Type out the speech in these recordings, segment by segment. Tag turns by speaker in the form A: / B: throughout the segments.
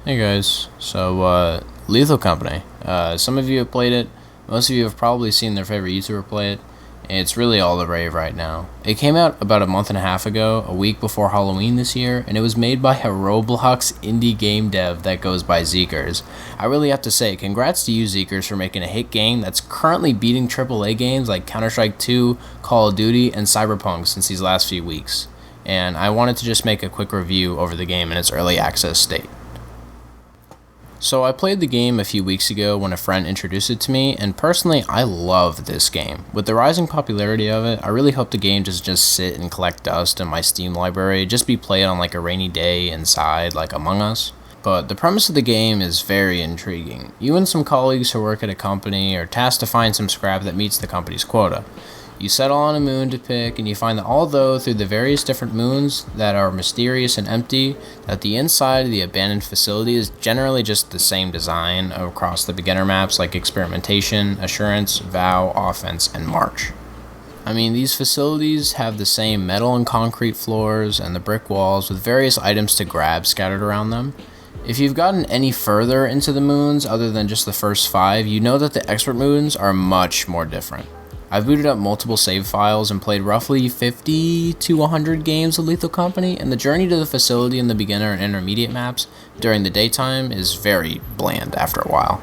A: Hey guys, so Lethal Company. Some of you have played it, most of you have probably seen their favorite YouTuber play it, and it's really all the rave right now. It came out about a month and a half ago, a week before Halloween this year, and it was made by a Roblox indie game dev that goes by Zeekers. I really have to say, congrats to you Zeekers for making a hit game that's currently beating AAA games like Counter-Strike 2, Call of Duty, and Cyberpunk since these last few weeks. And I wanted to just make a quick review over the game in its early access state. So I played the game a few weeks ago when a friend introduced it to me, and personally I love this game. With the rising popularity of it, I really hope the game doesn't just sit and collect dust in my Steam library, just be played on like a rainy day inside like Among Us. But the premise of the game is very intriguing. You and some colleagues who work at a company are tasked to find some scrap that meets the company's quota. You settle on a moon to pick, and you find that although through the various different moons that are mysterious and empty, that the inside of the abandoned facility is generally just the same design across the beginner maps like Experimentation, Assurance, Vow, Offense, and March. I mean, these facilities have the same metal and concrete floors and the brick walls with various items to grab scattered around them. If you've gotten any further into the moons other than just the first 5, you know that the expert moons are much more different. I've booted up multiple save files and played roughly 50 to 100 games of Lethal Company, and the journey to the facility in the beginner and intermediate maps during the daytime is very bland after a while.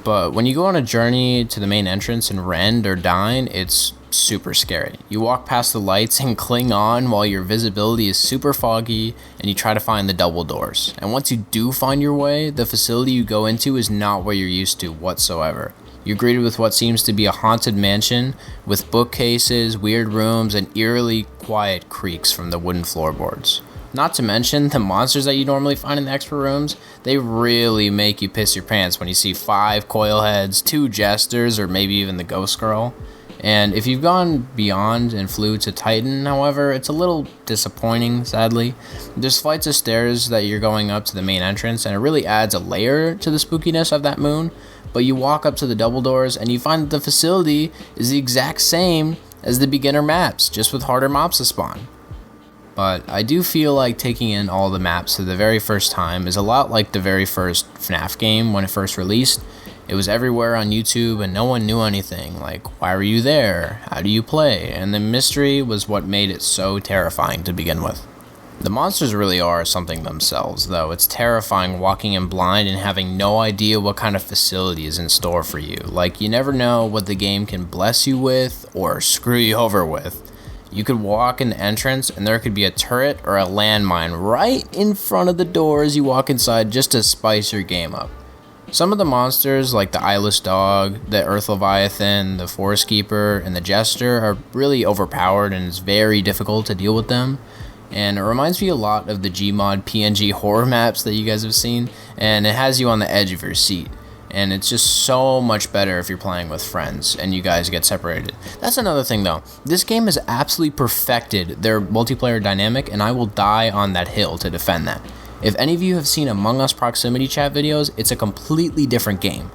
A: But when you go on a journey to the main entrance and rend or dine, it's super scary. You walk past the lights and cling on while your visibility is super foggy, and you try to find the double doors. And once you do find your way, the facility you go into is not what you're used to whatsoever. You're greeted with what seems to be a haunted mansion with bookcases, weird rooms, and eerily quiet creaks from the wooden floorboards. Not to mention, the monsters that you normally find in the expert rooms, they really make you piss your pants when you see 5 coil heads, 2 jesters, or maybe even the ghost girl. And if you've gone beyond and flew to Titan, however, it's a little disappointing, sadly. There's flights of stairs that you're going up to the main entrance, and it really adds a layer to the spookiness of that moon. But you walk up to the double doors and you find that the facility is the exact same as the beginner maps, just with harder mobs to spawn. But I do feel like taking in all the maps for the very first time is a lot like the very first FNAF game when it first released. It was everywhere on YouTube and no one knew anything, like why were you there, how do you play, and the mystery was what made it so terrifying to begin with. The monsters really are something themselves, though. It's terrifying walking in blind and having no idea what kind of facility is in store for you. Like, you never know what the game can bless you with or screw you over with. You could walk in the entrance and there could be a turret or a landmine right in front of the door as you walk inside just to spice your game up. Some of the monsters, like the Eyeless Dog, the Earth Leviathan, the Forest Keeper, and the Jester, are really overpowered and it's very difficult to deal with them. And it reminds me a lot of the Gmod PNG horror maps that you guys have seen, and it has you on the edge of your seat. And it's just so much better if you're playing with friends and you guys get separated. That's another thing though. This game has absolutely perfected their multiplayer dynamic, and I will die on that hill to defend that. If any of you have seen Among Us proximity chat videos, it's a completely different game.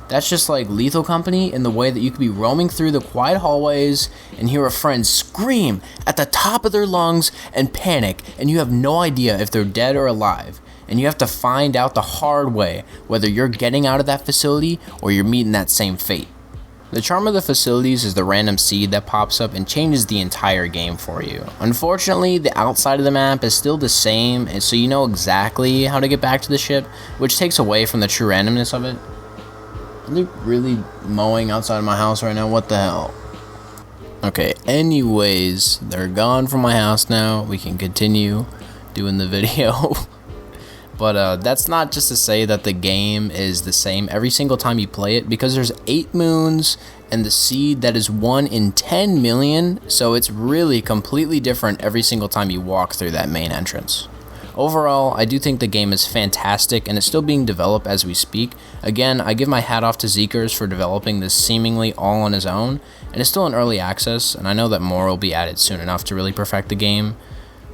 A: That's just like Lethal Company in the way that you could be roaming through the quiet hallways and hear a friend scream at the top of their lungs and panic, and you have no idea if they're dead or alive. And you have to find out the hard way whether you're getting out of that facility or you're meeting that same fate. The charm of the facilities is the random seed that pops up and changes the entire game for you. Unfortunately, the outside of the map is still the same, and so you know exactly how to get back to the ship, which takes away from the true randomness of it. Are they really mowing outside of my house right now? What the hell? Okay, anyways, they're gone from my house now. We can continue doing the video. But that's not just to say that the game is the same every single time you play it, because there's 8 moons and the seed that is 1 in 10 million, so it's really completely different every single time you walk through that main entrance. Overall, I do think the game is fantastic and it's still being developed as we speak. Again, I give my hat off to Zeekers for developing this seemingly all on his own, and it's still in early access, and I know that more will be added soon enough to really perfect the game.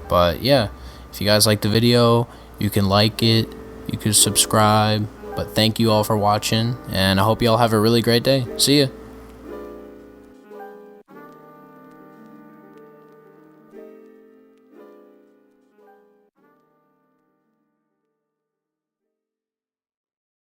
A: But yeah, if you guys like the video, you can like it, you can subscribe, but thank you all for watching, and I hope you all have a really great day. See ya!